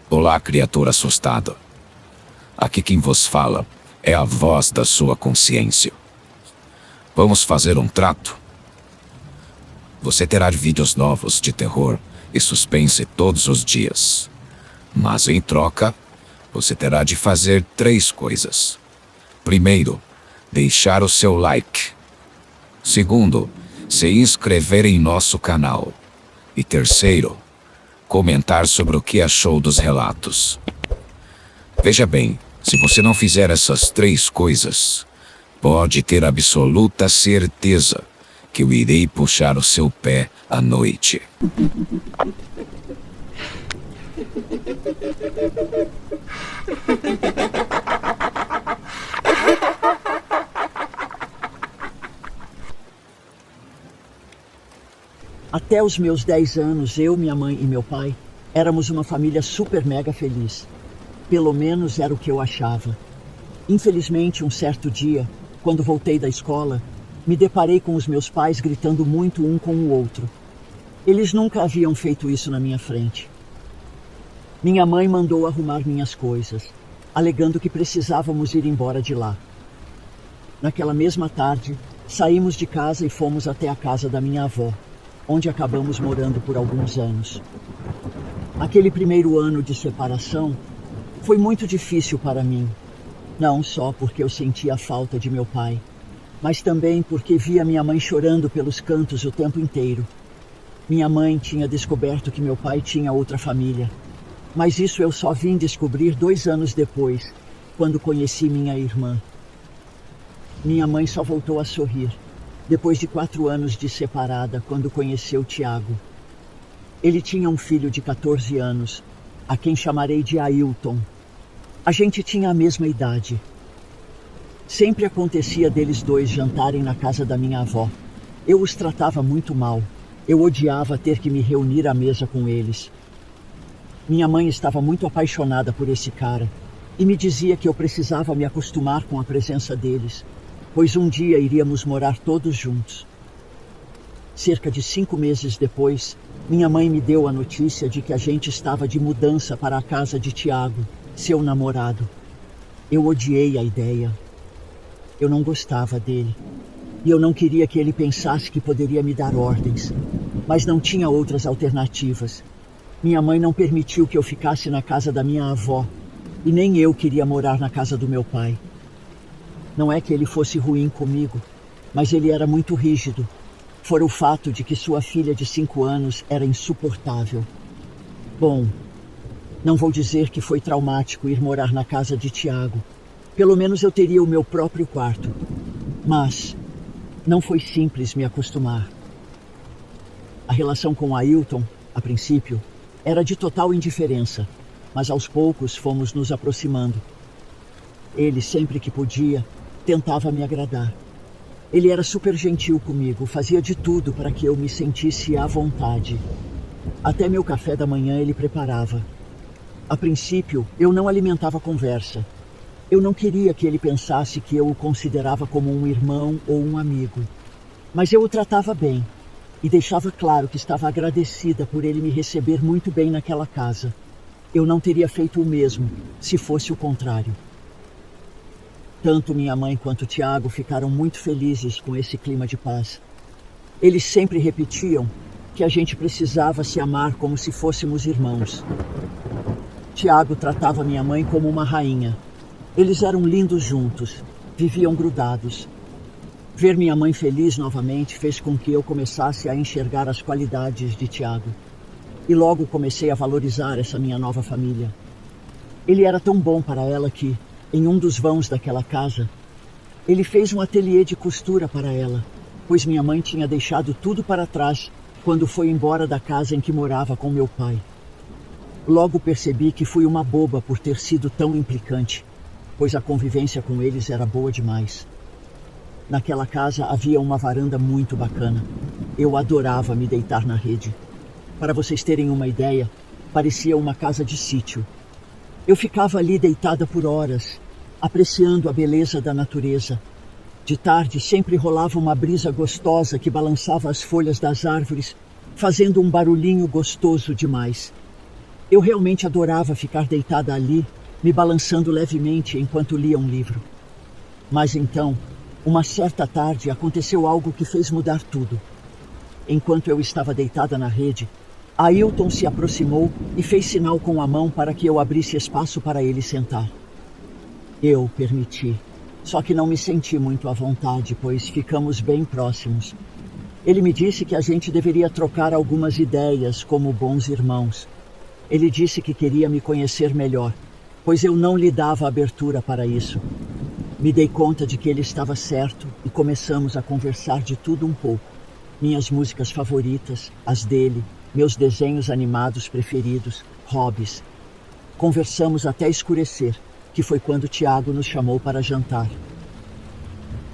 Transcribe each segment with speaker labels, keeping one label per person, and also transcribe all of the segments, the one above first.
Speaker 1: Olá, criatura assustada. Aqui quem vos fala é a voz da sua consciência. Vamos fazer um trato. Você terá vídeos novos de terror e suspense todos os dias. Mas em troca, você terá de fazer 3 coisas. Primeiro, deixar o seu like. Segundo, se inscrever em nosso canal. E terceiro, comentar sobre o que achou dos relatos. Veja bem, se você não fizer essas 3 coisas, pode ter absoluta certeza que eu irei puxar o seu pé à noite.
Speaker 2: Até os meus 10 anos, eu, minha mãe e meu pai, éramos uma família super mega feliz. Pelo menos era o que eu achava. Infelizmente, um certo dia, quando voltei da escola, me deparei com os meus pais gritando muito um com o outro. Eles nunca haviam feito isso na minha frente. Minha mãe mandou arrumar minhas coisas, alegando que precisávamos ir embora de lá. Naquela mesma tarde, saímos de casa e fomos até a casa da minha avó, onde acabamos morando por alguns anos. Aquele primeiro ano de separação foi muito difícil para mim, não só porque eu sentia a falta de meu pai, mas também porque via minha mãe chorando pelos cantos o tempo inteiro. Minha mãe tinha descoberto que meu pai tinha outra família, mas isso eu só vim descobrir 2 anos depois, quando conheci minha irmã. Minha mãe só voltou a sorrir depois de 4 anos de separada, quando conheceu Tiago. Ele tinha um filho de 14 anos, a quem chamarei de Ailton. A gente tinha a mesma idade. Sempre acontecia deles dois jantarem na casa da minha avó. Eu os tratava muito mal. Eu odiava ter que me reunir à mesa com eles. Minha mãe estava muito apaixonada por esse cara e me dizia que eu precisava me acostumar com a presença deles, pois um dia iríamos morar todos juntos. Cerca de 5 meses depois, minha mãe me deu a notícia de que a gente estava de mudança para a casa de Tiago, seu namorado. Eu odiei a ideia. Eu não gostava dele. E eu não queria que ele pensasse que poderia me dar ordens. Mas não tinha outras alternativas. Minha mãe não permitiu que eu ficasse na casa da minha avó. E nem eu queria morar na casa do meu pai. Não é que ele fosse ruim comigo, mas ele era muito rígido. Fora o fato de que sua filha de 5 anos era insuportável. Bom, não vou dizer que foi traumático ir morar na casa de Tiago. Pelo menos eu teria o meu próprio quarto. Mas não foi simples me acostumar. A relação com Ailton, a princípio, era de total indiferença, mas aos poucos fomos nos aproximando. Ele, sempre que podia, tentava me agradar. Ele era super gentil comigo, fazia de tudo para que eu me sentisse à vontade. Até meu café da manhã ele preparava. A princípio, eu não alimentava conversa. Eu não queria que ele pensasse que eu o considerava como um irmão ou um amigo. Mas eu o tratava bem e deixava claro que estava agradecida por ele me receber muito bem naquela casa. Eu não teria feito o mesmo se fosse o contrário. Tanto minha mãe quanto Tiago ficaram muito felizes com esse clima de paz. Eles sempre repetiam que a gente precisava se amar como se fôssemos irmãos. Tiago tratava minha mãe como uma rainha. Eles eram lindos juntos, viviam grudados. Ver minha mãe feliz novamente fez com que eu começasse a enxergar as qualidades de Tiago. E logo comecei a valorizar essa minha nova família. Ele era tão bom para ela que, em um dos vãos daquela casa, ele fez um ateliê de costura para ela, pois minha mãe tinha deixado tudo para trás quando foi embora da casa em que morava com meu pai. Logo percebi que fui uma boba por ter sido tão implicante, pois a convivência com eles era boa demais. Naquela casa havia uma varanda muito bacana. Eu adorava me deitar na rede. Para vocês terem uma ideia, parecia uma casa de sítio. Eu ficava ali deitada por horas, apreciando a beleza da natureza. De tarde sempre rolava uma brisa gostosa que balançava as folhas das árvores, fazendo um barulhinho gostoso demais. Eu realmente adorava ficar deitada ali, me balançando levemente enquanto lia um livro. Mas então, uma certa tarde, aconteceu algo que fez mudar tudo. Enquanto eu estava deitada na rede, Ailton se aproximou e fez sinal com a mão para que eu abrisse espaço para ele sentar. Eu permiti, só que não me senti muito à vontade, pois ficamos bem próximos. Ele me disse que a gente deveria trocar algumas ideias como bons irmãos. Ele disse que queria me conhecer melhor, pois eu não lhe dava abertura para isso. Me dei conta de que ele estava certo e começamos a conversar de tudo um pouco. Minhas músicas favoritas, as dele, meus desenhos animados preferidos, hobbies. Conversamos até escurecer, que foi quando Tiago nos chamou para jantar.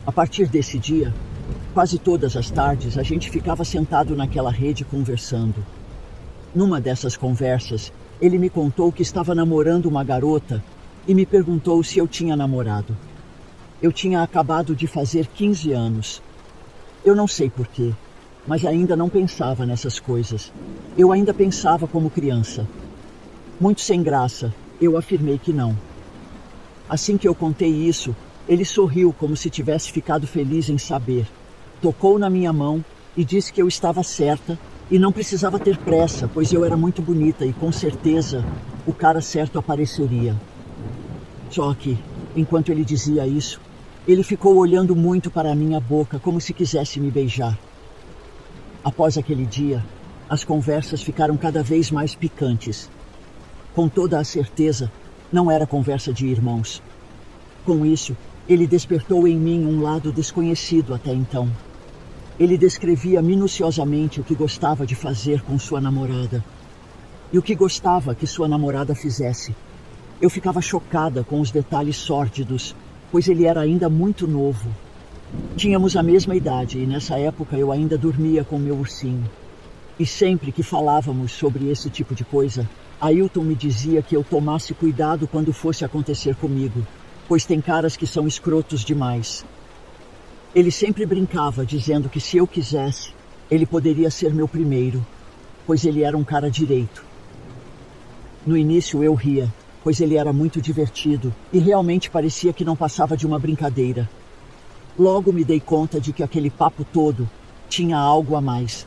Speaker 2: A partir desse dia, quase todas as tardes, a gente ficava sentado naquela rede conversando. Numa dessas conversas, ele me contou que estava namorando uma garota e me perguntou se eu tinha namorado. Eu tinha acabado de fazer 15 anos. Eu não sei porquê, mas ainda não pensava nessas coisas. Eu ainda pensava como criança. Muito sem graça, eu afirmei que não. Assim que eu contei isso, ele sorriu como se tivesse ficado feliz em saber. Tocou na minha mão e disse que eu estava certa e não precisava ter pressa, pois eu era muito bonita e com certeza o cara certo apareceria. Só que, enquanto ele dizia isso, ele ficou olhando muito para a minha boca como se quisesse me beijar. Após aquele dia, as conversas ficaram cada vez mais picantes. Com toda a certeza, não era conversa de irmãos. Com isso, ele despertou em mim um lado desconhecido até então. Ele descrevia minuciosamente o que gostava de fazer com sua namorada e o que gostava que sua namorada fizesse. Eu ficava chocada com os detalhes sórdidos, pois ele era ainda muito novo. Tínhamos a mesma idade e nessa época eu ainda dormia com meu ursinho. E sempre que falávamos sobre esse tipo de coisa, Ailton me dizia que eu tomasse cuidado quando fosse acontecer comigo, pois tem caras que são escrotos demais. Ele sempre brincava, dizendo que se eu quisesse, ele poderia ser meu primeiro, pois ele era um cara direito. No início eu ria, pois ele era muito divertido e realmente parecia que não passava de uma brincadeira. Logo me dei conta de que aquele papo todo tinha algo a mais.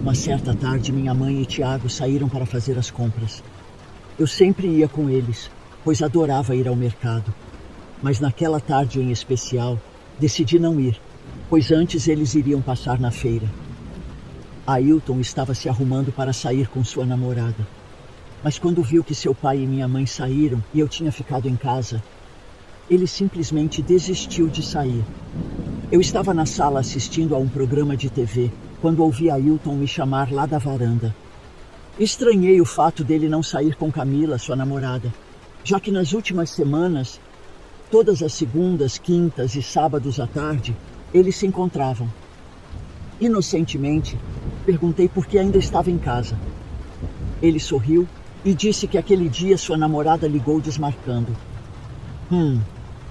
Speaker 2: Uma certa tarde, minha mãe e Tiago saíram para fazer as compras. Eu sempre ia com eles, pois adorava ir ao mercado. Mas naquela tarde em especial, decidi não ir, pois antes eles iriam passar na feira. Ailton estava se arrumando para sair com sua namorada. Mas quando viu que seu pai e minha mãe saíram e eu tinha ficado em casa, ele simplesmente desistiu de sair. Eu estava na sala assistindo a um programa de TV, quando ouvi Ailton me chamar lá da varanda. Estranhei o fato dele não sair com Camila, sua namorada, já que nas últimas semanas, todas as segundas, quintas e sábados à tarde, eles se encontravam. Inocentemente, perguntei por que ainda estava em casa. Ele sorriu e disse que aquele dia sua namorada ligou desmarcando.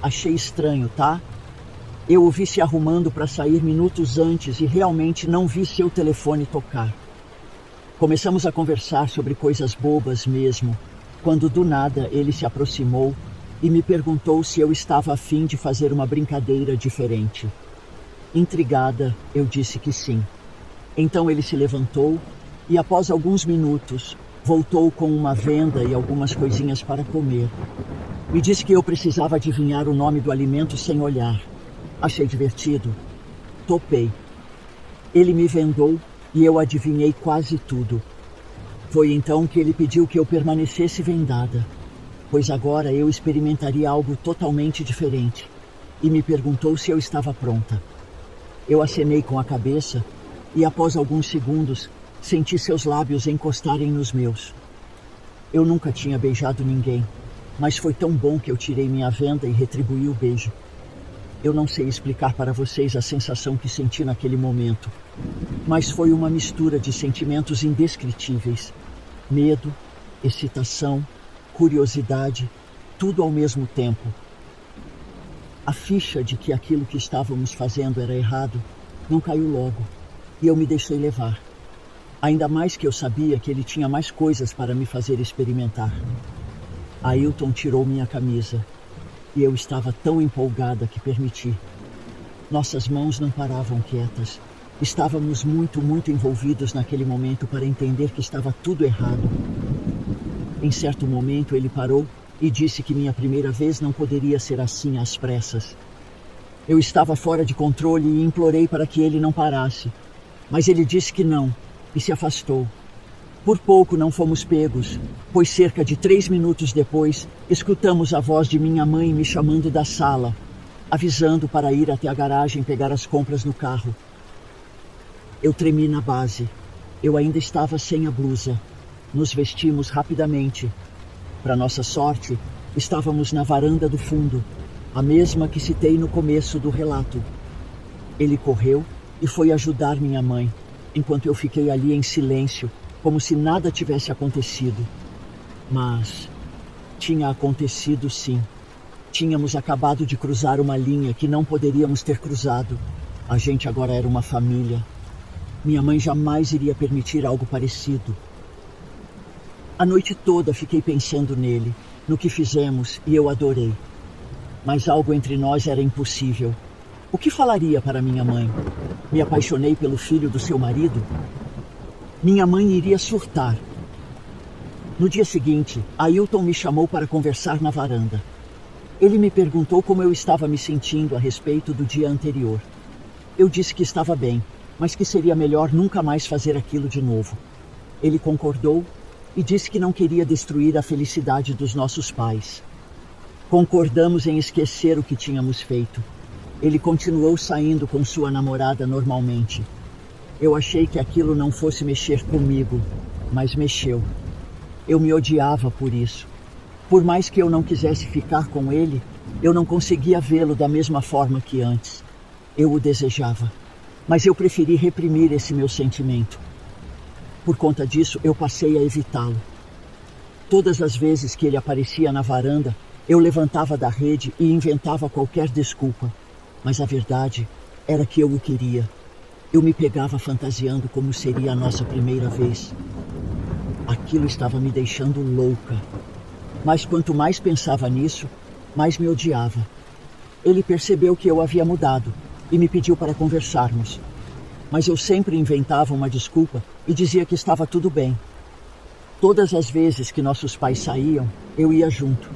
Speaker 2: Achei estranho, tá? Eu o vi se arrumando para sair minutos antes e realmente não vi seu telefone tocar. Começamos a conversar sobre coisas bobas mesmo, quando do nada ele se aproximou e me perguntou se eu estava a fim de fazer uma brincadeira diferente. Intrigada, eu disse que sim. Então ele se levantou e, após alguns minutos, voltou com uma venda e algumas coisinhas para comer. Me disse que eu precisava adivinhar o nome do alimento sem olhar. Achei divertido. Topei. Ele me vendou e eu adivinhei quase tudo. Foi então que ele pediu que eu permanecesse vendada, pois agora eu experimentaria algo totalmente diferente, e me perguntou se eu estava pronta. Eu acenei com a cabeça e, após alguns segundos, senti seus lábios encostarem nos meus. Eu nunca tinha beijado ninguém, mas foi tão bom que eu tirei minha venda e retribuí o beijo. Eu não sei explicar para vocês a sensação que senti naquele momento, mas foi uma mistura de sentimentos indescritíveis. Medo, excitação, curiosidade, tudo ao mesmo tempo. A ficha de que aquilo que estávamos fazendo era errado não caiu logo, e eu me deixei levar. Ainda mais que eu sabia que ele tinha mais coisas para me fazer experimentar. Ailton tirou minha camisa e eu estava tão empolgada que permiti. Nossas mãos não paravam quietas. Estávamos muito envolvidos naquele momento para entender que estava tudo errado. Em certo momento ele parou e disse que minha primeira vez não poderia ser assim às pressas. Eu estava fora de controle e implorei para que ele não parasse. Mas ele disse que não e se afastou. Por pouco não fomos pegos, pois cerca de 3 minutos depois, escutamos a voz de minha mãe me chamando da sala, avisando para ir até a garagem pegar as compras no carro. Eu tremi na base. Eu ainda estava sem a blusa. Nos vestimos rapidamente. Para nossa sorte, estávamos na varanda do fundo, a mesma que citei no começo do relato. Ele correu e foi ajudar minha mãe, enquanto eu fiquei ali em silêncio, como se nada tivesse acontecido. Mas tinha acontecido sim. Tínhamos acabado de cruzar uma linha que não poderíamos ter cruzado. A gente agora era uma família. Minha mãe jamais iria permitir algo parecido. A noite toda fiquei pensando nele, no que fizemos, e eu adorei. Mas algo entre nós era impossível. O que falaria para minha mãe? Me apaixonei pelo filho do seu marido? Minha mãe iria surtar. No dia seguinte, Ailton me chamou para conversar na varanda. Ele me perguntou como eu estava me sentindo a respeito do dia anterior. Eu disse que estava bem, mas que seria melhor nunca mais fazer aquilo de novo. Ele concordou e disse que não queria destruir a felicidade dos nossos pais. Concordamos em esquecer o que tínhamos feito. Ele continuou saindo com sua namorada normalmente. Eu achei que aquilo não fosse mexer comigo, mas mexeu. Eu me odiava por isso. Por mais que eu não quisesse ficar com ele, eu não conseguia vê-lo da mesma forma que antes. Eu o desejava, mas eu preferi reprimir esse meu sentimento. Por conta disso, eu passei a evitá-lo. Todas as vezes que ele aparecia na varanda, eu levantava da rede e inventava qualquer desculpa. Mas a verdade era que eu o queria. Eu me pegava fantasiando como seria a nossa primeira vez. Aquilo estava me deixando louca. Mas quanto mais pensava nisso, mais me odiava. Ele percebeu que eu havia mudado e me pediu para conversarmos. Mas eu sempre inventava uma desculpa e dizia que estava tudo bem. Todas as vezes que nossos pais saíam, eu ia junto.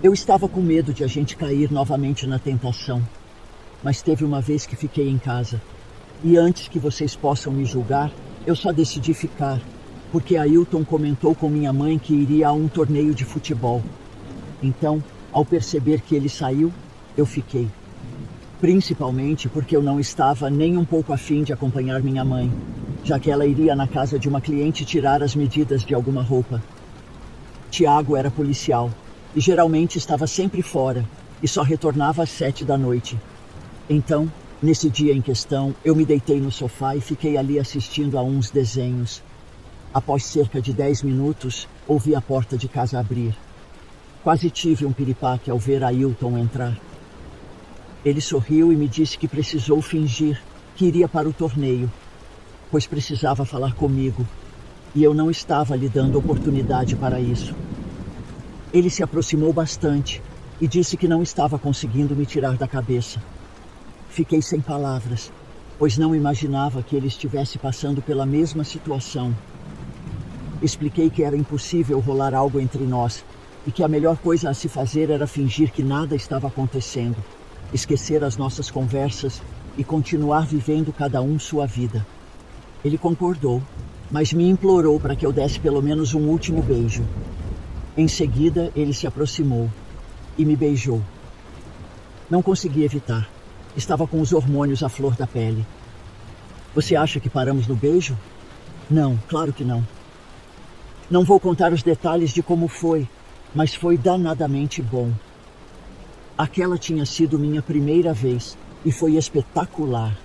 Speaker 2: Eu estava com medo de a gente cair novamente na tentação. Mas teve uma vez que fiquei em casa. E antes que vocês possam me julgar, eu só decidi ficar, porque Ailton comentou com minha mãe que iria a um torneio de futebol. Então, ao perceber que ele saiu, eu fiquei. Principalmente porque eu não estava nem um pouco afim de acompanhar minha mãe, já que ela iria na casa de uma cliente tirar as medidas de alguma roupa. Tiago era policial e geralmente estava sempre fora e só retornava às 7 da noite. Então, nesse dia em questão, eu me deitei no sofá e fiquei ali assistindo a uns desenhos. Após cerca de 10 minutos, ouvi a porta de casa abrir. Quase tive um piripaque ao ver Ailton entrar. Ele sorriu e me disse que precisou fingir que iria para o torneio, pois precisava falar comigo, e eu não estava lhe dando oportunidade para isso. Ele se aproximou bastante e disse que não estava conseguindo me tirar da cabeça. Fiquei sem palavras, pois não imaginava que ele estivesse passando pela mesma situação. Expliquei que era impossível rolar algo entre nós e que a melhor coisa a se fazer era fingir que nada estava acontecendo, esquecer as nossas conversas e continuar vivendo cada um sua vida. Ele concordou, mas me implorou para que eu desse pelo menos um último beijo. Em seguida, ele se aproximou e me beijou. Não consegui evitar. Estava com os hormônios à flor da pele. Você acha que paramos no beijo? Não, claro que não. Não vou contar os detalhes de como foi, mas foi danadamente bom. Aquela tinha sido minha primeira vez e foi espetacular.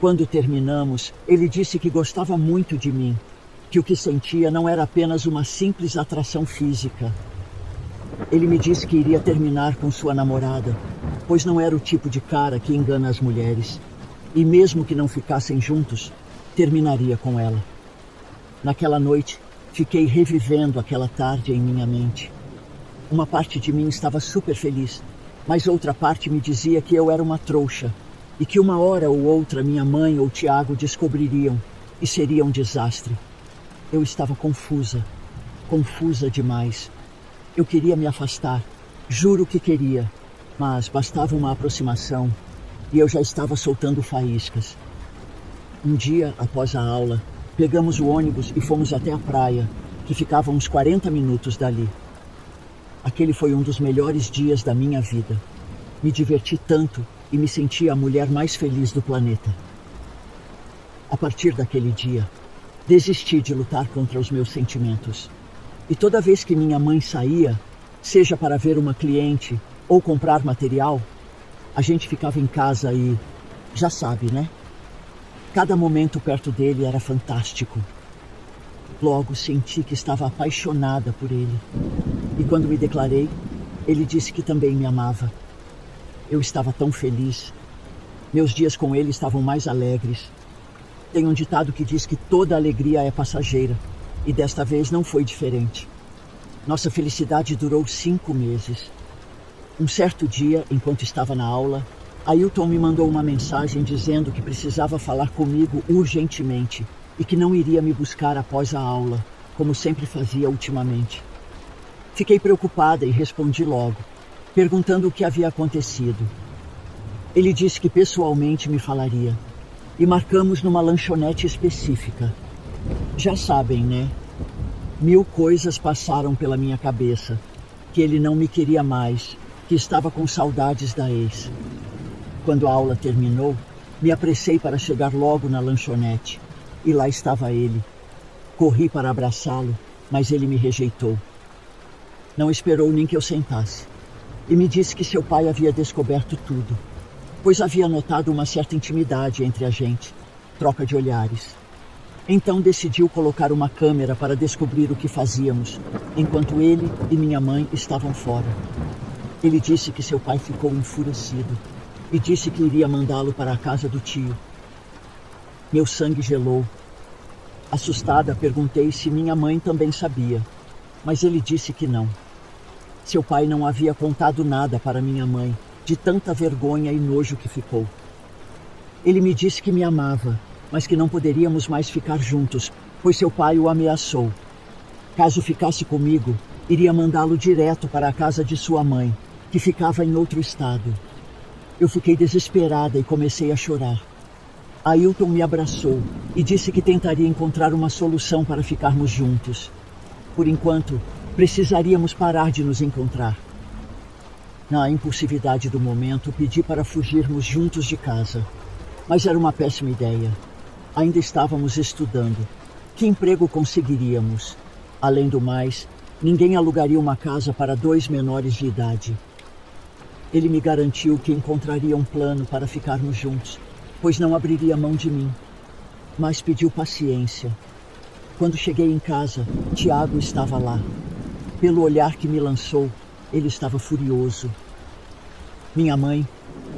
Speaker 2: Quando terminamos, ele disse que gostava muito de mim, que o que sentia não era apenas uma simples atração física. Ele me disse que iria terminar com sua namorada, pois não era o tipo de cara que engana as mulheres. E mesmo que não ficassem juntos, terminaria com ela. Naquela noite, fiquei revivendo aquela tarde em minha mente. Uma parte de mim estava super feliz, mas outra parte me dizia que eu era uma trouxa e que uma hora ou outra minha mãe ou Tiago descobririam e seria um desastre. Eu estava confusa demais. Eu queria me afastar, juro que queria, mas bastava uma aproximação e eu já estava soltando faíscas. Um dia, após a aula, pegamos o ônibus e fomos até a praia, que ficava a uns 40 minutos dali. Aquele foi um dos melhores dias da minha vida. Me diverti tanto e me senti a mulher mais feliz do planeta. A partir daquele dia, desisti de lutar contra os meus sentimentos. E toda vez que minha mãe saía, seja para ver uma cliente ou comprar material, a gente ficava em casa e, já sabe, né? Cada momento perto dele era fantástico. Logo senti que estava apaixonada por ele. E quando me declarei, ele disse que também me amava. Eu estava tão feliz. Meus dias com ele estavam mais alegres. Tem um ditado que diz que toda alegria é passageira. E desta vez não foi diferente. Nossa felicidade durou 5 meses. Um certo dia, enquanto estava na aula, Ailton me mandou uma mensagem dizendo que precisava falar comigo urgentemente e que não iria me buscar após a aula, como sempre fazia ultimamente. Fiquei preocupada e respondi logo, perguntando o que havia acontecido. Ele disse que pessoalmente me falaria e marcamos numa lanchonete específica. Já sabem, né? 1000 coisas passaram pela minha cabeça. Que ele não me queria mais, que estava com saudades da ex. Quando a aula terminou, me apressei para chegar logo na lanchonete. E lá estava ele. Corri para abraçá-lo, mas ele me rejeitou. Não esperou nem que eu sentasse. E me disse que seu pai havia descoberto tudo, pois havia notado uma certa intimidade entre a gente, troca de olhares. Então decidiu colocar uma câmera para descobrir o que fazíamos, enquanto ele e minha mãe estavam fora. Ele disse que seu pai ficou enfurecido e disse que iria mandá-lo para a casa do tio. Meu sangue gelou. Assustada, perguntei se minha mãe também sabia, mas ele disse que não. Seu pai não havia contado nada para minha mãe, de tanta vergonha e nojo que ficou. Ele me disse que me amava, mas que não poderíamos mais ficar juntos, pois seu pai o ameaçou. Caso ficasse comigo, iria mandá-lo direto para a casa de sua mãe, que ficava em outro estado. Eu fiquei desesperada e comecei a chorar. Ailton me abraçou e disse que tentaria encontrar uma solução para ficarmos juntos. Por enquanto, precisaríamos parar de nos encontrar. Na impulsividade do momento, pedi para fugirmos juntos de casa. Mas era uma péssima ideia. Ainda estávamos estudando. Que emprego conseguiríamos? Além do mais, ninguém alugaria uma casa para 2 menores de idade. Ele me garantiu que encontraria um plano para ficarmos juntos, pois não abriria mão de mim. Mas pediu paciência. Quando cheguei em casa, Tiago estava lá. Pelo olhar que me lançou, ele estava furioso. Minha mãe,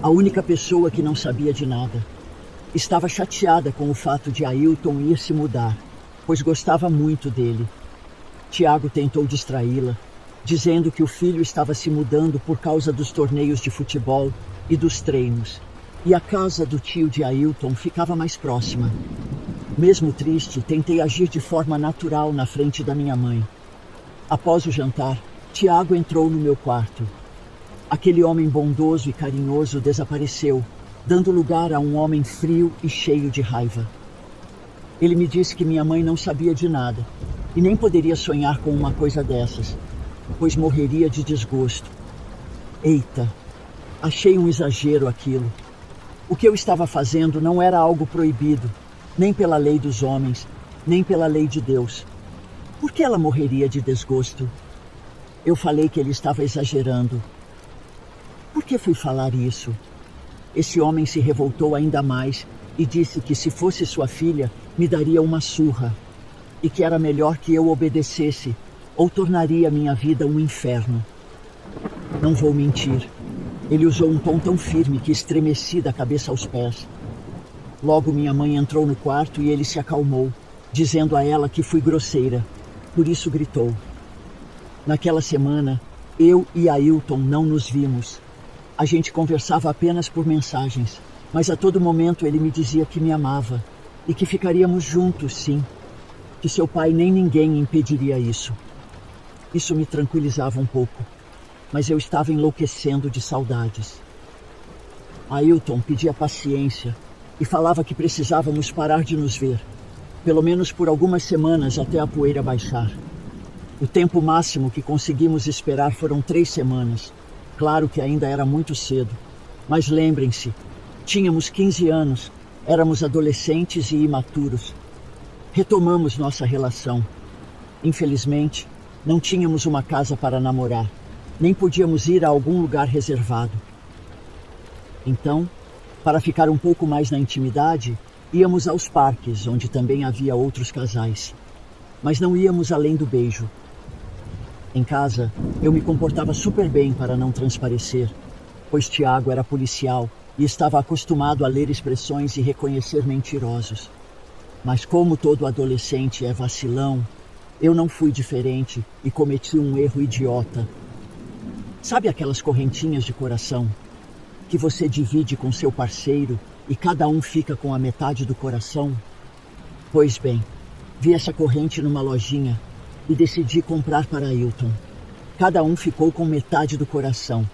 Speaker 2: a única pessoa que não sabia de nada, estava chateada com o fato de Ailton ir se mudar, pois gostava muito dele. Tiago tentou distraí-la, dizendo que o filho estava se mudando por causa dos torneios de futebol e dos treinos, e a casa do tio de Ailton ficava mais próxima. Mesmo triste, tentei agir de forma natural na frente da minha mãe. Após o jantar, Tiago entrou no meu quarto. Aquele homem bondoso e carinhoso desapareceu, dando lugar a um homem frio e cheio de raiva. Ele me disse que minha mãe não sabia de nada e nem poderia sonhar com uma coisa dessas, pois morreria de desgosto. Eita, achei um exagero aquilo. O que eu estava fazendo não era algo proibido, nem pela lei dos homens, nem pela lei de Deus. Por que ela morreria de desgosto? Eu falei que ele estava exagerando. Por que fui falar isso? Esse homem se revoltou ainda mais e disse que se fosse sua filha, me daria uma surra e que era melhor que eu obedecesse ou tornaria minha vida um inferno. Não vou mentir. Ele usou um tom tão firme que estremeci da cabeça aos pés. Logo minha mãe entrou no quarto e ele se acalmou dizendo a ela que fui grosseira, por isso gritou. Naquela semana, eu e Ailton não nos vimos. A gente conversava apenas por mensagens, mas a todo momento ele me dizia que me amava e que ficaríamos juntos, sim, que seu pai nem ninguém impediria isso. Isso me tranquilizava um pouco, mas eu estava enlouquecendo de saudades. Ailton pedia paciência e falava que precisávamos parar de nos ver, pelo menos por algumas semanas até a poeira baixar. O tempo máximo que conseguimos esperar foram 3 semanas. Claro que ainda era muito cedo, mas lembrem-se, tínhamos 15 anos, éramos adolescentes e imaturos. Retomamos nossa relação. Infelizmente, não tínhamos uma casa para namorar, nem podíamos ir a algum lugar reservado. Então, para ficar um pouco mais na intimidade, íamos aos parques, onde também havia outros casais. Mas não íamos além do beijo. Em casa, eu me comportava super bem para não transparecer, pois Tiago era policial e estava acostumado a ler expressões e reconhecer mentirosos. Mas como todo adolescente é vacilão, eu não fui diferente e cometi um erro idiota. Sabe aquelas correntinhas de coração que você divide com seu parceiro e cada um fica com a metade do coração? Pois bem, vi essa corrente numa lojinha e decidi comprar para Ailton. Cada um ficou com metade do coração.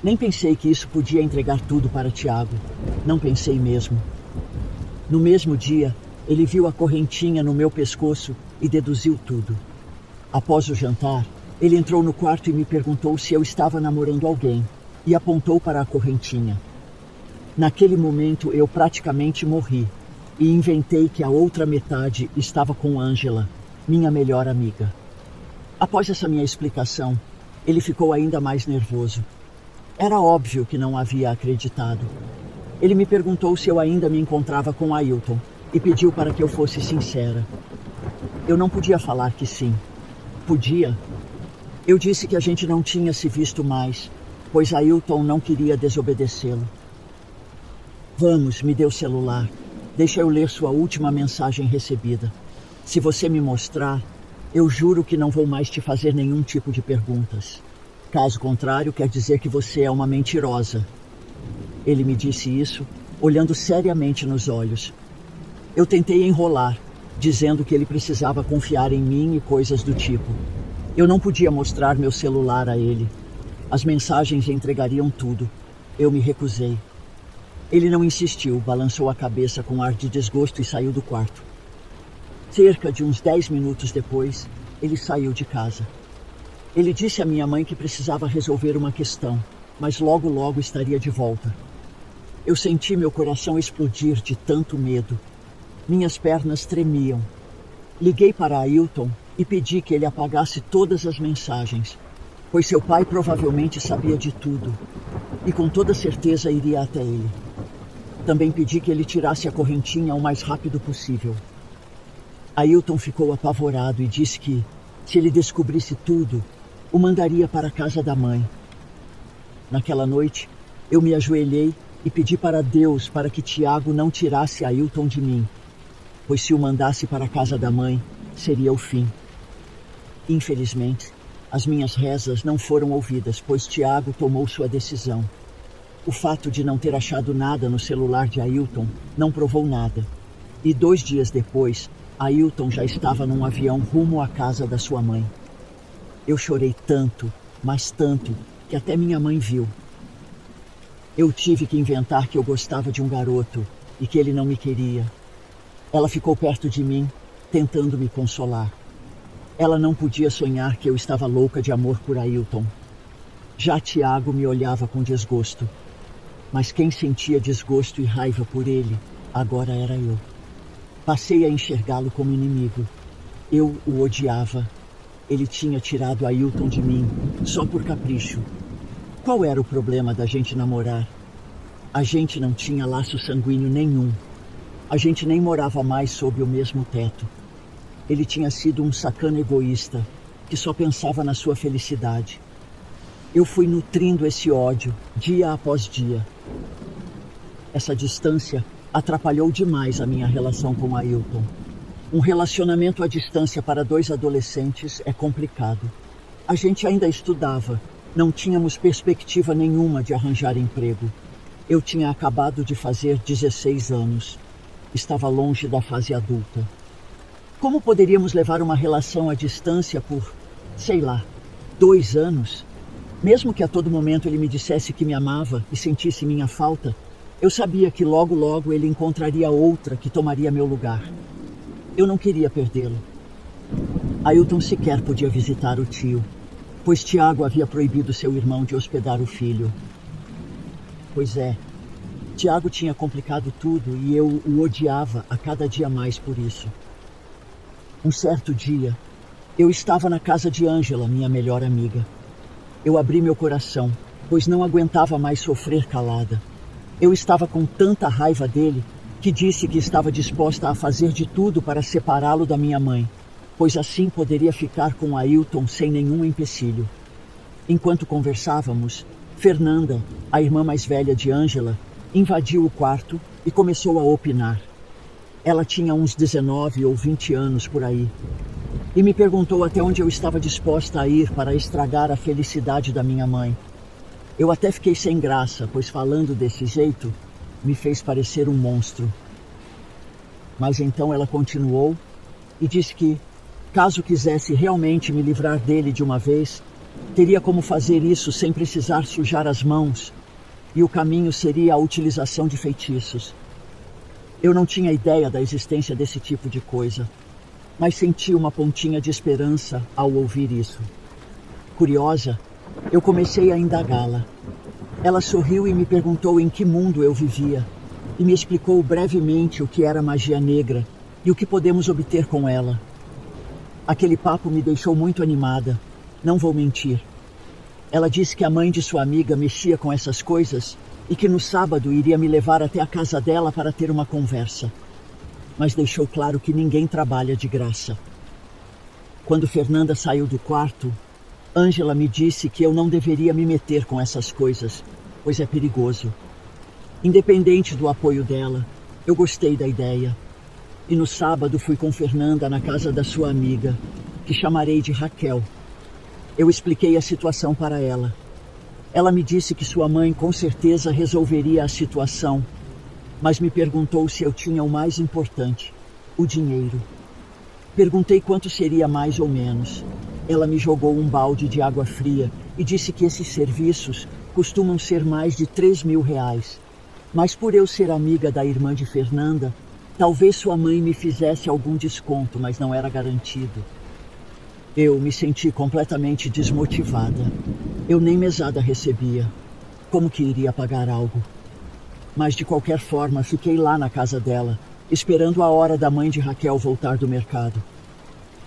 Speaker 2: Nem pensei que isso podia entregar tudo para Tiago. Não pensei mesmo. No mesmo dia, ele viu a correntinha no meu pescoço e deduziu tudo. Após o jantar, ele entrou no quarto e me perguntou se eu estava namorando alguém e apontou para a correntinha. Naquele momento, eu praticamente morri e inventei que a outra metade estava com Ângela, minha melhor amiga. Após essa minha explicação, ele ficou ainda mais nervoso. Era óbvio que não havia acreditado. Ele me perguntou se eu ainda me encontrava com Ailton e pediu para que eu fosse sincera. Eu não podia falar que sim. Podia? Eu disse que a gente não tinha se visto mais, pois Ailton não queria desobedecê-lo. Vamos, me dê o celular. Deixa eu ler sua última mensagem recebida. Se você me mostrar, eu juro que não vou mais te fazer nenhum tipo de perguntas. Caso contrário, quer dizer que você é uma mentirosa. Ele me disse isso, olhando seriamente nos olhos. Eu tentei enrolar, dizendo que ele precisava confiar em mim e coisas do tipo. Eu não podia mostrar meu celular a ele. As mensagens entregariam tudo. Eu me recusei. Ele não insistiu, balançou a cabeça com ar de desgosto e saiu do quarto. Cerca de uns 10 minutos depois, ele saiu de casa. Ele disse à minha mãe que precisava resolver uma questão, mas logo logo estaria de volta. Eu senti meu coração explodir de tanto medo. Minhas pernas tremiam. Liguei para Ailton e pedi que ele apagasse todas as mensagens, pois seu pai provavelmente sabia de tudo e com toda certeza iria até ele. Também pedi que ele tirasse a correntinha o mais rápido possível. Ailton ficou apavorado e disse que, se ele descobrisse tudo, o mandaria para a casa da mãe. Naquela noite, eu me ajoelhei e pedi para Deus para que Tiago não tirasse Ailton de mim, pois se o mandasse para a casa da mãe, seria o fim. Infelizmente, as minhas rezas não foram ouvidas, pois Tiago tomou sua decisão. O fato de não ter achado nada no celular de Ailton não provou nada. E 2 dias depois, Ailton já estava num avião rumo à casa da sua mãe. Eu chorei tanto, mas tanto, que até minha mãe viu. Eu tive que inventar que eu gostava de um garoto e que ele não me queria. Ela ficou perto de mim, tentando me consolar. Ela não podia sonhar que eu estava louca de amor por Ailton. Já Tiago me olhava com desgosto. Mas quem sentia desgosto e raiva por ele, agora era eu. Passei a enxergá-lo como inimigo. Eu o odiava. Ele tinha tirado Ailton de mim, só por capricho. Qual era o problema da gente namorar? A gente não tinha laço sanguíneo nenhum. A gente nem morava mais sob o mesmo teto. Ele tinha sido um sacana egoísta, que só pensava na sua felicidade. Eu fui nutrindo esse ódio, dia após dia. Essa distância atrapalhou demais a minha relação com Ailton. Um relacionamento à distância para dois adolescentes é complicado. A gente ainda estudava, não tínhamos perspectiva nenhuma de arranjar emprego. Eu tinha acabado de fazer 16 anos. Estava longe da fase adulta. Como poderíamos levar uma relação à distância por, sei lá, 2 anos? Mesmo que a todo momento ele me dissesse que me amava e sentisse minha falta, eu sabia que logo logo ele encontraria outra que tomaria meu lugar. Eu não queria perdê-lo. Ailton sequer podia visitar o tio, pois Tiago havia proibido seu irmão de hospedar o filho. Pois é, Tiago tinha complicado tudo e eu o odiava a cada dia mais por isso. Um certo dia, eu estava na casa de Ângela, minha melhor amiga. Eu abri meu coração, pois não aguentava mais sofrer calada. Eu estava com tanta raiva dele que disse que estava disposta a fazer de tudo para separá-lo da minha mãe, pois assim poderia ficar com Ailton sem nenhum empecilho. Enquanto conversávamos, Fernanda, a irmã mais velha de Ângela, invadiu o quarto e começou a opinar. Ela tinha uns 19 ou 20 anos por aí, e me perguntou até onde eu estava disposta a ir para estragar a felicidade da minha mãe. Eu até fiquei sem graça, pois falando desse jeito, me fez parecer um monstro. Mas então ela continuou e disse que, caso quisesse realmente me livrar dele de uma vez, teria como fazer isso sem precisar sujar as mãos, e o caminho seria a utilização de feitiços. Eu não tinha ideia da existência desse tipo de coisa, mas senti uma pontinha de esperança ao ouvir isso. Curiosa, eu comecei a indagá-la. Ela sorriu e me perguntou em que mundo eu vivia, e me explicou brevemente o que era magia negra e o que podemos obter com ela. Aquele papo me deixou muito animada, não vou mentir. Ela disse que a mãe de sua amiga mexia com essas coisas e que no sábado iria me levar até a casa dela para ter uma conversa. Mas deixou claro que ninguém trabalha de graça. Quando Fernanda saiu do quarto, Ângela me disse que eu não deveria me meter com essas coisas, pois é perigoso. Independente do apoio dela, eu gostei da ideia. E no sábado fui com Fernanda na casa da sua amiga, que chamarei de Raquel. Eu expliquei a situação para ela. Ela me disse que sua mãe com certeza resolveria a situação, mas me perguntou se eu tinha o mais importante, o dinheiro. Perguntei quanto seria mais ou menos. Ela me jogou um balde de água fria e disse que esses serviços costumam ser mais de R$ 3.000. Mas por eu ser amiga da irmã de Fernanda, talvez sua mãe me fizesse algum desconto, mas não era garantido. Eu me senti completamente desmotivada. Eu nem mesada recebia. Como que iria pagar algo? Mas de qualquer forma, fiquei lá na casa dela, esperando a hora da mãe de Raquel voltar do mercado.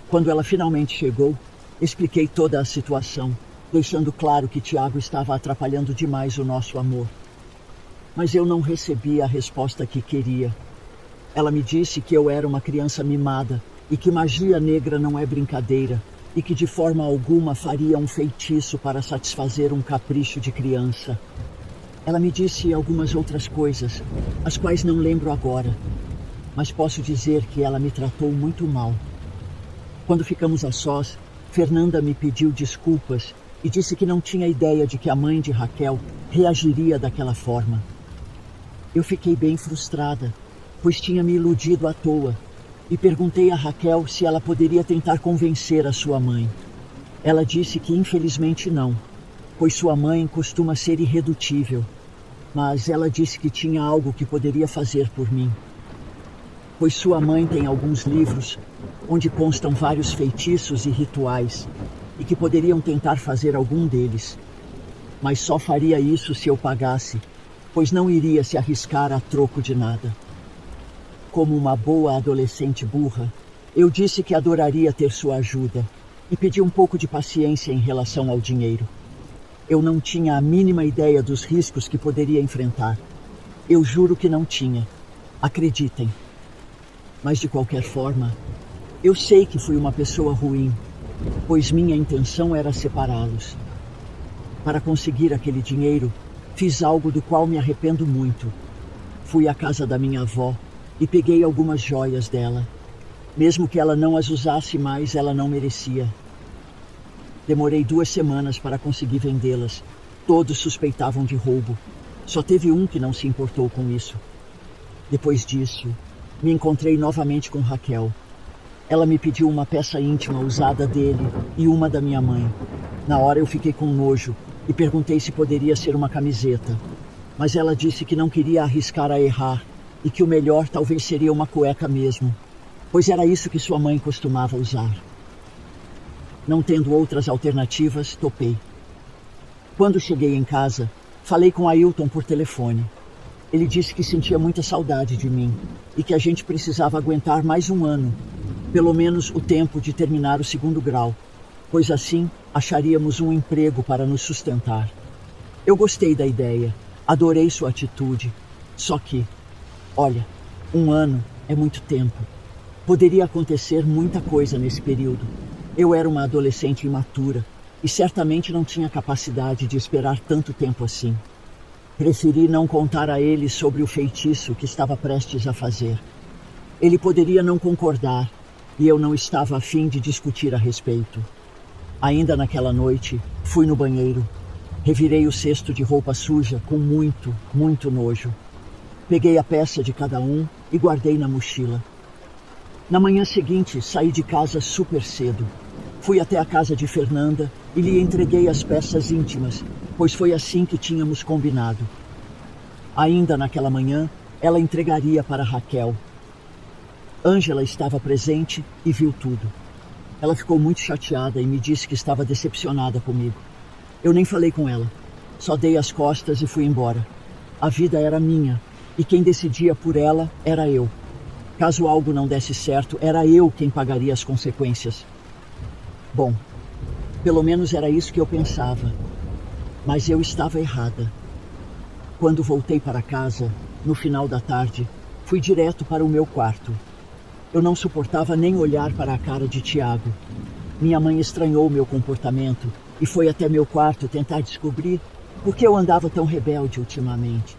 Speaker 2: Quando ela finalmente chegou, expliquei toda a situação, deixando claro que Tiago estava atrapalhando demais o nosso amor. Mas eu não recebi a resposta que queria. Ela me disse que eu era uma criança mimada e que magia negra não é brincadeira e que de forma alguma faria um feitiço para satisfazer um capricho de criança. Ela me disse algumas outras coisas, as quais não lembro agora, mas posso dizer que ela me tratou muito mal. Quando ficamos a sós, Fernanda me pediu desculpas e disse que não tinha ideia de que a mãe de Raquel reagiria daquela forma. Eu fiquei bem frustrada, pois tinha me iludido à toa, e perguntei a Raquel se ela poderia tentar convencer a sua mãe. Ela disse que infelizmente não, pois sua mãe costuma ser irredutível, mas ela disse que tinha algo que poderia fazer por mim. Pois sua mãe tem alguns livros onde constam vários feitiços e rituais e que poderiam tentar fazer algum deles. Mas só faria isso se eu pagasse, pois não iria se arriscar a troco de nada. Como uma boa adolescente burra, eu disse que adoraria ter sua ajuda e pedi um pouco de paciência em relação ao dinheiro. Eu não tinha a mínima ideia dos riscos que poderia enfrentar. Eu juro que não tinha. Acreditem. Mas de qualquer forma, eu sei que fui uma pessoa ruim, pois minha intenção era separá-los. Para conseguir aquele dinheiro, fiz algo do qual me arrependo muito. Fui à casa da minha avó e peguei algumas joias dela. Mesmo que ela não as usasse mais, ela não merecia. Demorei 2 semanas para conseguir vendê-las. Todos suspeitavam de roubo. Só teve um que não se importou com isso. Depois disso, me encontrei novamente com Raquel. Ela me pediu uma peça íntima usada dele e uma da minha mãe. Na hora eu fiquei com nojo e perguntei se poderia ser uma camiseta. Mas ela disse que não queria arriscar a errar e que o melhor talvez seria uma cueca mesmo, pois era isso que sua mãe costumava usar. Não tendo outras alternativas, topei. Quando cheguei em casa, falei com Ailton por telefone. Ele disse que sentia muita saudade de mim e que a gente precisava aguentar mais um ano, pelo menos o tempo de terminar o 2º grau, pois assim acharíamos um emprego para nos sustentar. Eu gostei da ideia, adorei sua atitude, só que, olha, 1 ano é muito tempo. Poderia acontecer muita coisa nesse período. Eu era uma adolescente imatura e certamente não tinha capacidade de esperar tanto tempo assim. Preferi não contar a ele sobre o feitiço que estava prestes a fazer. Ele poderia não concordar e eu não estava a fim de discutir a respeito. Ainda naquela noite, fui no banheiro. Revirei o cesto de roupa suja com muito nojo. Peguei a peça de cada um e guardei na mochila. Na manhã seguinte, saí de casa super cedo. Fui até a casa de Fernanda e lhe entreguei as peças íntimas, pois foi assim que tínhamos combinado. Ainda naquela manhã, ela entregaria para Raquel. Ângela estava presente e viu tudo. Ela ficou muito chateada e me disse que estava decepcionada comigo. Eu nem falei com ela, só dei as costas e fui embora. A vida era minha e quem decidia por ela era eu. Caso algo não desse certo, era eu quem pagaria as consequências. Bom, pelo menos era isso que eu pensava. Mas eu estava errada. Quando voltei para casa, no final da tarde, fui direto para o meu quarto. Eu não suportava nem olhar para a cara de Tiago. Minha mãe estranhou meu comportamento e foi até meu quarto tentar descobrir por que eu andava tão rebelde ultimamente.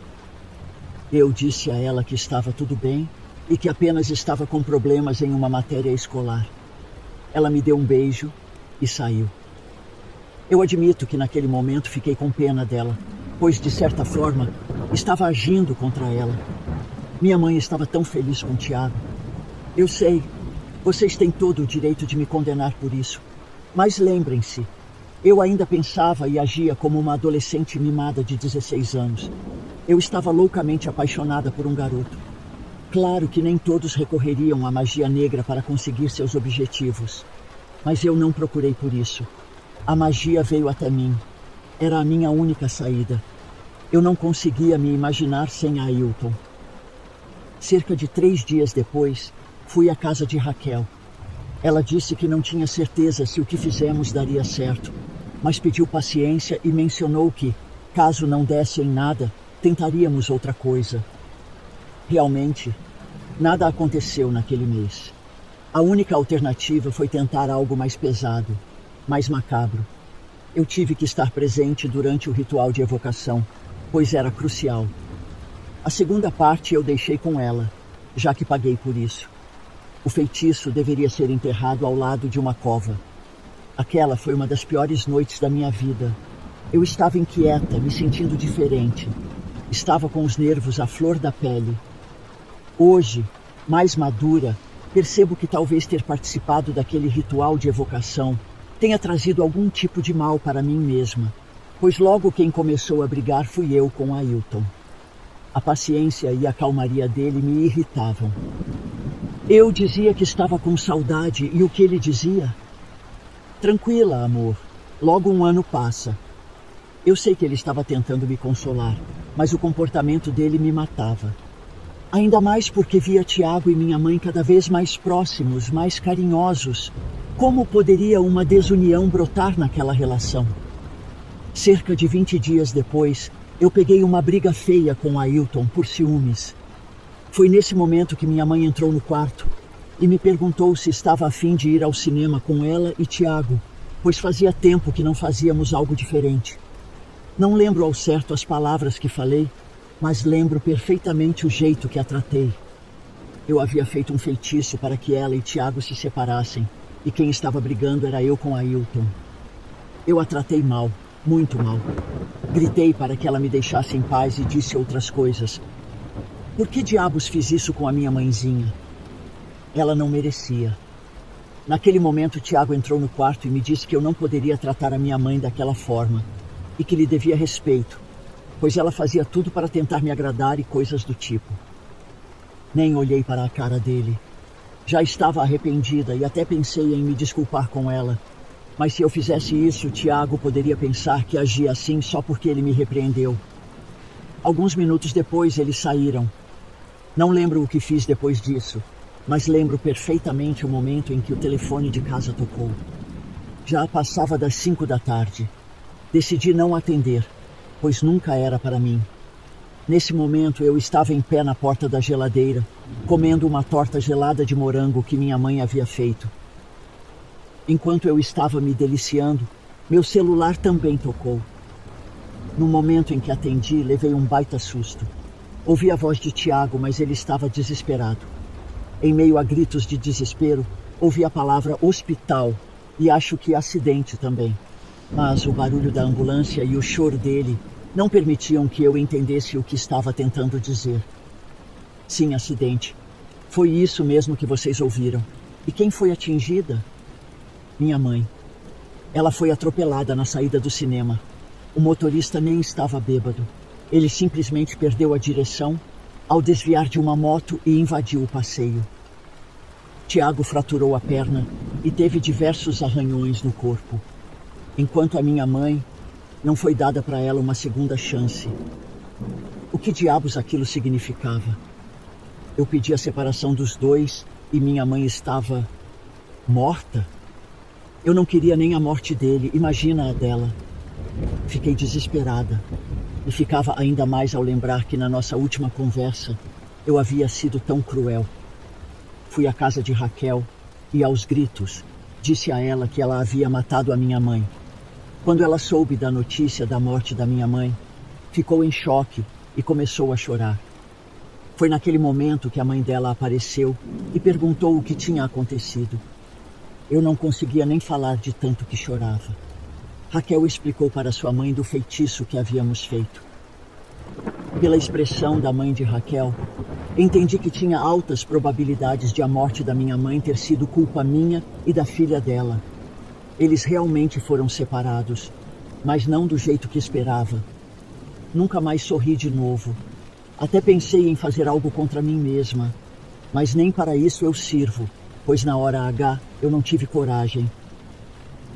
Speaker 2: Eu disse a ela que estava tudo bem e que apenas estava com problemas em uma matéria escolar. Ela me deu um beijo e saiu. Eu admito que naquele momento fiquei com pena dela, pois de certa forma estava agindo contra ela. Minha mãe estava tão feliz com o Tiago. Eu sei, vocês têm todo o direito de me condenar por isso, mas lembrem-se, eu ainda pensava e agia como uma adolescente mimada de 16 anos. Eu estava loucamente apaixonada por um garoto. Claro que nem todos recorreriam à magia negra para conseguir seus objetivos, mas eu não procurei por isso. A magia veio até mim. Era a minha única saída. Eu não conseguia me imaginar sem a Ailton. Cerca de 3 dias depois, fui à casa de Raquel. Ela disse que não tinha certeza se o que fizemos daria certo, mas pediu paciência e mencionou que, caso não desse em nada, tentaríamos outra coisa. Realmente, nada aconteceu naquele mês. A única alternativa foi tentar algo mais pesado, mais macabro. Eu tive que estar presente durante o ritual de evocação, pois era crucial. A segunda parte eu deixei com ela, já que paguei por isso. O feitiço deveria ser enterrado ao lado de uma cova. Aquela foi uma das piores noites da minha vida. Eu estava inquieta, me sentindo diferente. Estava com os nervos à flor da pele. Hoje, mais madura, percebo que talvez ter participado daquele ritual de evocação tenha trazido algum tipo de mal para mim mesma, pois logo quem começou a brigar fui eu com Ailton. A paciência e a calmaria dele me irritavam. Eu dizia que estava com saudade e o que ele dizia? Tranquila, amor, logo um ano passa. Eu sei que ele estava tentando me consolar, mas o comportamento dele me matava. Ainda mais porque via Tiago e minha mãe cada vez mais próximos, mais carinhosos. Como poderia uma desunião brotar naquela relação? Cerca de 20 dias depois, eu peguei uma briga feia com Ailton por ciúmes. Foi nesse momento que minha mãe entrou no quarto e me perguntou se estava a fim de ir ao cinema com ela e Tiago, pois fazia tempo que não fazíamos algo diferente. Não lembro ao certo as palavras que falei, mas lembro perfeitamente o jeito que a tratei. Eu havia feito um feitiço para que ela e Tiago se separassem, e quem estava brigando era eu com Ailton. Eu a tratei mal, muito mal. Gritei para que ela me deixasse em paz e disse outras coisas. Por que diabos fiz isso com a minha mãezinha? Ela não merecia. Naquele momento, Tiago entrou no quarto e me disse que eu não poderia tratar a minha mãe daquela forma, e que lhe devia respeito, pois ela fazia tudo para tentar me agradar e coisas do tipo. Nem olhei para a cara dele. Já estava arrependida e até pensei em me desculpar com ela. Mas se eu fizesse isso, Tiago poderia pensar que agia assim só porque ele me repreendeu. Alguns minutos depois, eles saíram. Não lembro o que fiz depois disso, mas lembro perfeitamente o momento em que o telefone de casa tocou. Já passava das 5 da tarde. Decidi não atender, pois nunca era para mim. Nesse momento, eu estava em pé na porta da geladeira, comendo uma torta gelada de morango que minha mãe havia feito. Enquanto eu estava me deliciando, meu celular também tocou. No momento em que atendi, levei um baita susto. Ouvi a voz de Tiago, mas ele estava desesperado. Em meio a gritos de desespero, ouvi a palavra hospital e acho que acidente também. Mas o barulho da ambulância e o choro dele não permitiam que eu entendesse o que estava tentando dizer. Sim, acidente. Foi isso mesmo que vocês ouviram. E quem foi atingida? Minha mãe. Ela foi atropelada na saída do cinema. O motorista nem estava bêbado. Ele simplesmente perdeu a direção ao desviar de uma moto e invadiu o passeio. Tiago fraturou a perna e teve diversos arranhões no corpo, enquanto a minha mãe não foi dada para ela uma segunda chance. O que diabos aquilo significava? Eu pedi a separação dos dois e minha mãe estava morta? Eu não queria nem a morte dele, imagina a dela. Fiquei desesperada e ficava ainda mais ao lembrar que na nossa última conversa eu havia sido tão cruel. Fui à casa de Raquel e, aos gritos, disse a ela que ela havia matado a minha mãe. Quando ela soube da notícia da morte da minha mãe, ficou em choque e começou a chorar. Foi naquele momento que a mãe dela apareceu e perguntou o que tinha acontecido. Eu não conseguia nem falar de tanto que chorava. Raquel explicou para sua mãe do feitiço que havíamos feito. Pela expressão da mãe de Raquel, entendi que tinha altas probabilidades de a morte da minha mãe ter sido culpa minha e da filha dela. Eles realmente foram separados, mas não do jeito que esperava. Nunca mais sorri de novo. Até pensei em fazer algo contra mim mesma, mas nem para isso eu sirvo, pois na hora H eu não tive coragem.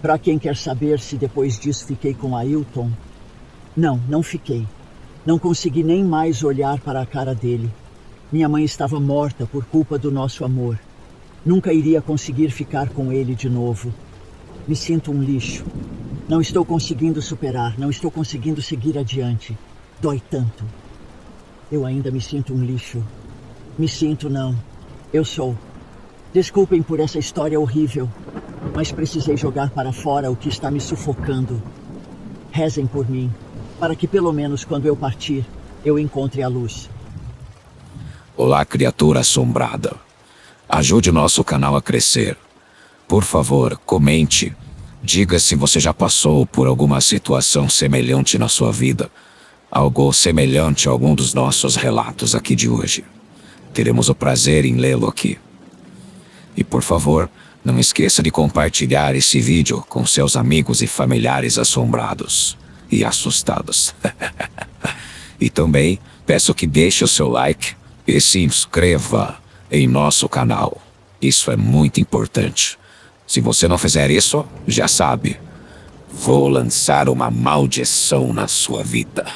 Speaker 2: Para quem quer saber se depois disso fiquei com Ailton, não fiquei. Não consegui nem mais olhar para a cara dele. Minha mãe estava morta por culpa do nosso amor. Nunca iria conseguir ficar com ele de novo. Me sinto um lixo. Não estou conseguindo superar, não estou conseguindo seguir adiante. Dói tanto. Eu ainda me sinto um lixo. Me sinto, não. Eu sou. Desculpem por essa história horrível, mas precisei jogar para fora o que está me sufocando. Rezem por mim, para que pelo menos quando eu partir, eu encontre a luz.
Speaker 1: Olá, criatura assombrada. Ajude nosso canal a crescer. Por favor, comente. Diga se você já passou por alguma situação semelhante na sua vida. Algo semelhante a algum dos nossos relatos aqui de hoje. Teremos o prazer em lê-lo aqui. E por favor, não esqueça de compartilhar esse vídeo com seus amigos e familiares assombrados e assustados. E também peço que deixe o seu like e se inscreva em nosso canal. Isso é muito importante. Se você não fizer isso, já sabe, vou lançar uma maldição na sua vida.